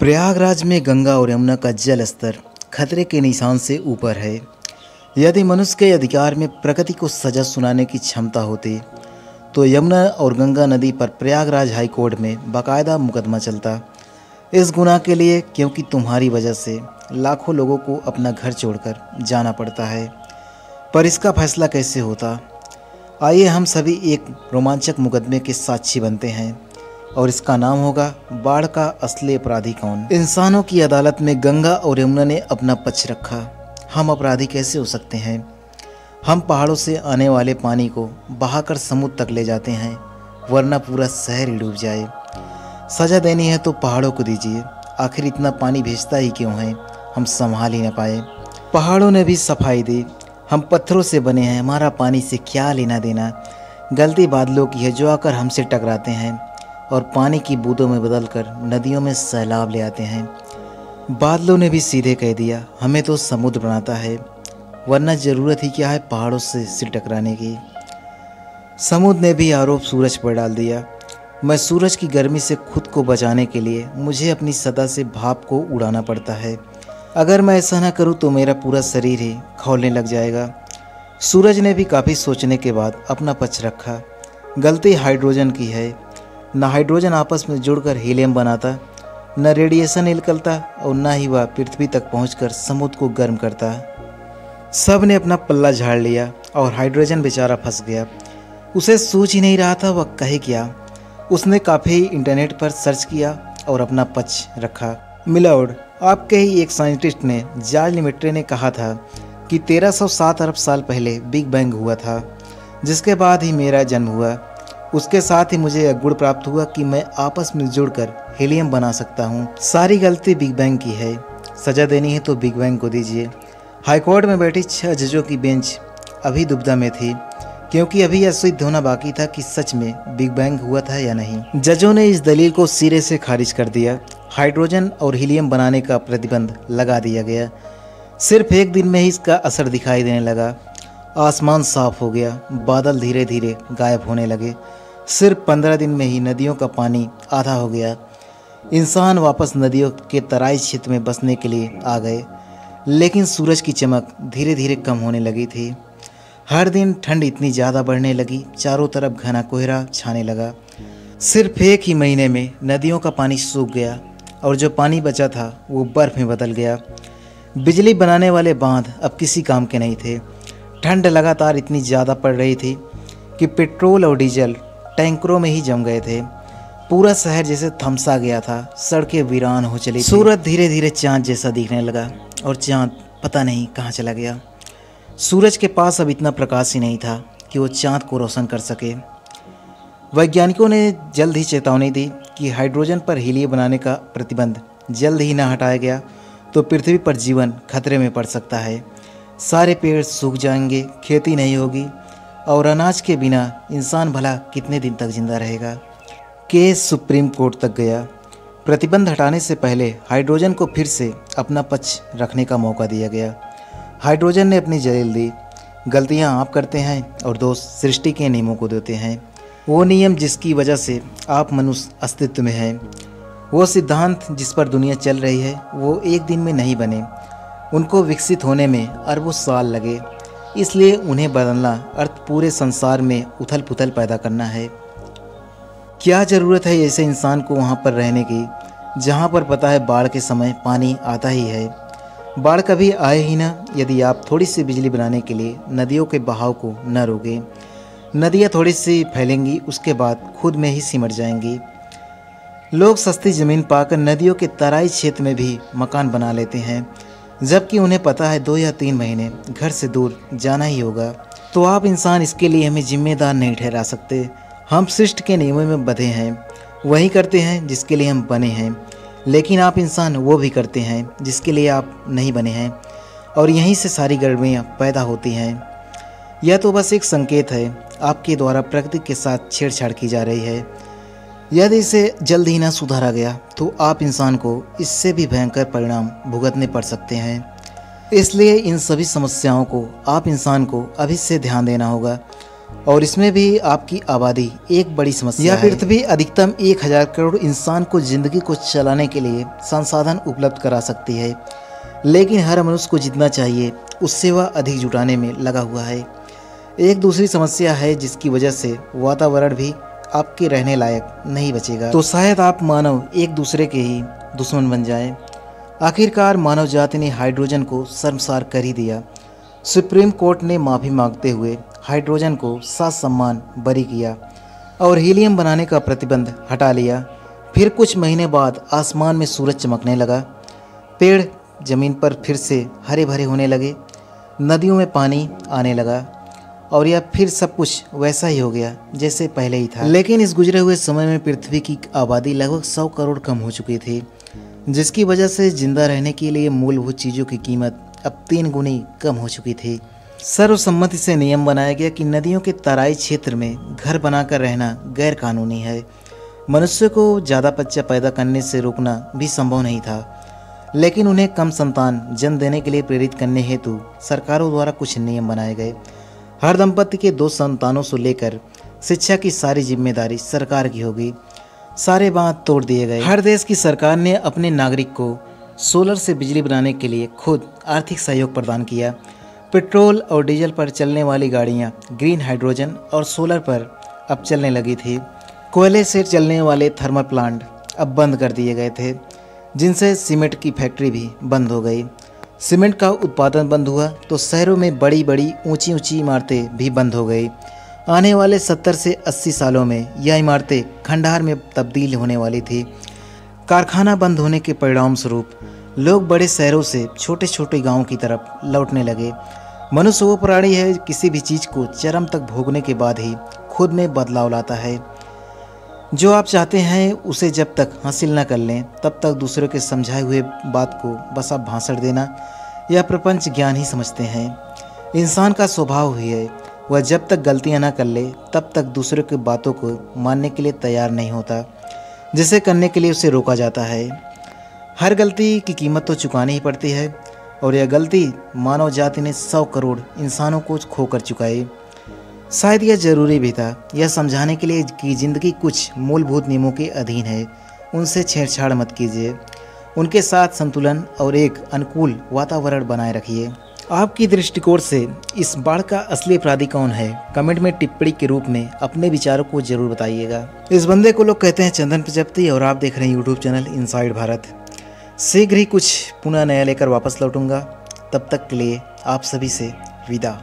प्रयागराज में गंगा और यमुना का जल स्तर खतरे के निशान से ऊपर है। यदि मनुष्य के अधिकार में प्रकृति को सजा सुनाने की क्षमता होती तो यमुना और गंगा नदी पर प्रयागराज हाई कोर्ट में बाकायदा मुकदमा चलता। इस गुनाह के लिए, क्योंकि तुम्हारी वजह से लाखों लोगों को अपना घर छोड़कर जाना पड़ता है। पर इसका फैसला कैसे होता? आइए हम सभी एक रोमांचक मुकदमे के साक्षी बनते हैं और इसका नाम होगा बाढ़ का असली अपराधी कौन। इंसानों की अदालत में गंगा और यमुना ने अपना पक्ष रखा। हम अपराधी कैसे हो सकते हैं? हम पहाड़ों से आने वाले पानी को बहाकर समुद्र तक ले जाते हैं, वरना पूरा शहर ही डूब जाए। सजा देनी है तो पहाड़ों को दीजिए, आखिर इतना पानी भेजता ही क्यों है? हम संभाल ही न पाए। पहाड़ों ने भी सफाई दी, हम पत्थरों से बने हैं, हमारा पानी से क्या लेना देना। गलती बादलों की है जो आकर हमसे टकराते हैं और पानी की बूंदों में बदलकर नदियों में सैलाब ले आते हैं। बादलों ने भी सीधे कह दिया, हमें तो समुद्र बनाता है, वरना ज़रूरत ही क्या है पहाड़ों से सिर टकराने की। समुद्र ने भी आरोप सूरज पर डाल दिया। मैं सूरज की गर्मी से खुद को बचाने के लिए मुझे अपनी सदा से भाप को उड़ाना पड़ता है। अगर मैं ऐसा ना करूं तो मेरा पूरा शरीर ही खौलने लग जाएगा। सूरज ने भी काफ़ी सोचने के बाद अपना पक्ष रखा। गलती हाइड्रोजन की है। न हाइड्रोजन आपस में जुड़कर हीलियम बनाता, न रेडिएशन निकलता और न ही वह पृथ्वी तक पहुंचकर समुद्र को गर्म करता। सब ने अपना पल्ला झाड़ लिया और हाइड्रोजन बेचारा फंस गया। उसे सोच ही नहीं रहा था वह कहे क्या। उसने काफ़ी इंटरनेट पर सर्च किया और अपना पक्ष रखा। मिलॉर्ड, आपके ही एक साइंटिस्ट ने, जॉर्ज लेमेट्रे ने कहा था कि 1307 अरब साल पहले बिग बैंग हुआ था, जिसके बाद ही मेरा जन्म हुआ। उसके साथ ही मुझे यह गुण प्राप्त हुआ कि मैं आपस में जुड़कर हीलियम बना सकता हूँ। सारी गलती बिग बैंग की है। सज़ा देनी है तो बिग बैंग को दीजिए। हाईकोर्ट में बैठी 6 जजों की बेंच अभी दुविधा में थी, क्योंकि अभी यह सिद्ध होना बाकी था कि सच में बिग बैंग हुआ था या नहीं। जजों ने इस दलील को सिरे से खारिज कर दिया। हाइड्रोजन और हीलियम बनाने का प्रतिबंध लगा दिया गया। सिर्फ एक दिन में ही इसका असर दिखाई देने लगा। आसमान साफ हो गया, बादल धीरे धीरे गायब होने लगे। सिर्फ 15 दिन में ही नदियों का पानी आधा हो गया। इंसान वापस नदियों के तराई क्षेत्र में बसने के लिए आ गए, लेकिन सूरज की चमक धीरे धीरे कम होने लगी थी। हर दिन ठंड इतनी ज़्यादा बढ़ने लगी, चारों तरफ घना कोहरा छाने लगा। सिर्फ एक ही महीने में नदियों का पानी सूख गया और जो पानी बचा था वो बर्फ़ में बदल गया। बिजली बनाने वाले बांध अब किसी काम के नहीं थे। ठंड लगातार इतनी ज़्यादा पड़ रही थी कि पेट्रोल और डीजल टैंकरों में ही जम गए थे। पूरा शहर जैसे थमसा गया था, सड़कें वीरान हो चली। सूरज धीरे धीरे चाँद जैसा दिखने लगा और चाँद पता नहीं कहाँ चला गया। सूरज के पास अब इतना प्रकाश ही नहीं था कि वो चाँद को रोशन कर सके। वैज्ञानिकों ने जल्द ही चेतावनी दी कि हाइड्रोजन पर हीलियम बनाने का प्रतिबंध जल्द ही न हटाया गया तो पृथ्वी पर जीवन खतरे में पड़ सकता है। सारे पेड़ सूख जाएंगे, खेती नहीं होगी और अनाज के बिना इंसान भला कितने दिन तक जिंदा रहेगा। केस सुप्रीम कोर्ट तक गया। प्रतिबंध हटाने से पहले हाइड्रोजन को फिर से अपना पक्ष रखने का मौका दिया गया। हाइड्रोजन ने अपनी दलील दी, गलतियां आप करते हैं और दोष सृष्टि के नियमों को देते हैं। वो नियम जिसकी वजह से आप मनुष्य अस्तित्व में हैं, वो सिद्धांत जिस पर दुनिया चल रही है, वो एक दिन में नहीं बने। उनको विकसित होने में अरबों साल लगे। इसलिए उन्हें बदलना अर्थ पूरे संसार में उथल पुथल पैदा करना है। क्या ज़रूरत है ऐसे इंसान को वहाँ पर रहने की जहाँ पर पता है बाढ़ के समय पानी आता ही है। बाढ़ कभी आए ही ना यदि आप थोड़ी सी बिजली बनाने के लिए नदियों के बहाव को न रोकें। नदियाँ थोड़ी सी फैलेंगी, उसके बाद खुद में ही सिमट जाएंगी। लोग सस्ती ज़मीन पाकर नदियों के तराई क्षेत्र में भी मकान बना लेते हैं, जबकि उन्हें पता है 2 या 3 महीने घर से दूर जाना ही होगा। तो आप इंसान इसके लिए हमें जिम्मेदार नहीं ठहरा सकते। हम सृष्टि के नियमों में बंधे हैं, वही करते हैं जिसके लिए हम बने हैं। लेकिन आप इंसान वो भी करते हैं जिसके लिए आप नहीं बने हैं, और यहीं से सारी गड़बड़ियाँ पैदा होती हैं। यह तो बस एक संकेत है, आपके द्वारा प्रकृति के साथ छेड़छाड़ की जा रही है। यदि इसे जल्द ही ना सुधारा गया तो आप इंसान को इससे भी भयंकर परिणाम भुगतने पड़ सकते हैं। इसलिए इन सभी समस्याओं को आप इंसान को अभी से ध्यान देना होगा और इसमें भी आपकी आबादी एक बड़ी समस्या है। पृथ्वी अधिकतम 1000 करोड़ इंसान को जिंदगी को चलाने के लिए संसाधन उपलब्ध करा सकती है, लेकिन हर मनुष्य को जितना चाहिए उससे वह अधिक जुटाने में लगा हुआ है। एक दूसरी समस्या है जिसकी वजह से वातावरण भी आपके रहने लायक नहीं बचेगा। तो शायद आप मानव एक दूसरे के ही दुश्मन बन जाएं। आखिरकार मानव जाति ने हाइड्रोजन को शर्मसार कर ही दिया। सुप्रीम कोर्ट ने माफ़ी मांगते हुए हाइड्रोजन को सम्मान बरी किया और हीलियम बनाने का प्रतिबंध हटा लिया। फिर कुछ महीने बाद आसमान में सूरज चमकने लगा, पेड़ ज़मीन पर फिर से हरे भरे होने लगे, नदियों में पानी आने लगा और यह फिर सब कुछ वैसा ही हो गया जैसे पहले ही था। लेकिन इस गुजरे हुए समय में पृथ्वी की आबादी लगभग 100 करोड़ कम हो चुकी थी, जिसकी वजह से जिंदा रहने के लिए मूलभूत चीज़ों की कीमत अब 3 गुनी कम हो चुकी थी। सर्वसम्मति से नियम बनाया गया कि नदियों के तराई क्षेत्र में घर बनाकर रहना गैर कानूनी है। मनुष्य को ज़्यादा बच्चा पैदा करने से रोकना भी संभव नहीं था, लेकिन उन्हें कम संतान जन्म देने के लिए प्रेरित करने हेतु सरकारों द्वारा कुछ नियम बनाए गए। हर दंपति के 2 संतानों से लेकर शिक्षा की सारी जिम्मेदारी सरकार की होगी। सारे बांध तोड़ दिए गए। हर देश की सरकार ने अपने नागरिक को सोलर से बिजली बनाने के लिए खुद आर्थिक सहयोग प्रदान किया। पेट्रोल और डीजल पर चलने वाली गाड़ियां ग्रीन हाइड्रोजन और सोलर पर अब चलने लगी थी। कोयले से चलने वाले थर्मल प्लांट अब बंद कर दिए गए थे, जिनसे सीमेंट की फैक्ट्री भी बंद हो गई। सीमेंट का उत्पादन बंद हुआ तो शहरों में बड़ी बड़ी ऊंची ऊंची इमारतें भी बंद हो गई। आने वाले 70 से 80 सालों में यह इमारतें खंडहर में तब्दील होने वाली थी। कारखाना बंद होने के परिणाम स्वरूप लोग बड़े शहरों से छोटे छोटे गांवों की तरफ लौटने लगे। मनुष्य वो प्राणी है किसी भी चीज़ को चरम तक भोगने के बाद ही खुद में बदलाव लाता है। जो आप चाहते हैं उसे जब तक हासिल न कर लें तब तक दूसरों के समझाए हुए बात को बस आप भाषण देना या प्रपंच ज्ञान ही समझते हैं। इंसान का स्वभाव ही है, वह जब तक गलतियां न कर ले तब तक दूसरों की बातों को मानने के लिए तैयार नहीं होता, जिसे करने के लिए उसे रोका जाता है। हर गलती की कीमत तो चुकानी ही पड़ती है और यह गलती मानव जाति ने 100 करोड़ इंसानों को खोकर चुकाई। शायद यह जरूरी भी था, यह समझाने के लिए कि ज़िंदगी कुछ मूलभूत नियमों के अधीन है। उनसे छेड़छाड़ मत कीजिए, उनके साथ संतुलन और एक अनुकूल वातावरण बनाए रखिए। आपकी दृष्टिकोण से इस बाढ़ का असली अपराधी कौन है? कमेंट में टिप्पणी के रूप में अपने विचारों को जरूर बताइएगा। इस बंदे को लोग कहते हैं चंदन प्रजापति और आप देख रहे हैं यूट्यूब चैनल इनसाइड भारत। शीघ्र ही कुछ पुनः नया लेकर वापस लौटूंगा। तब तक के लिए आप सभी से विदा।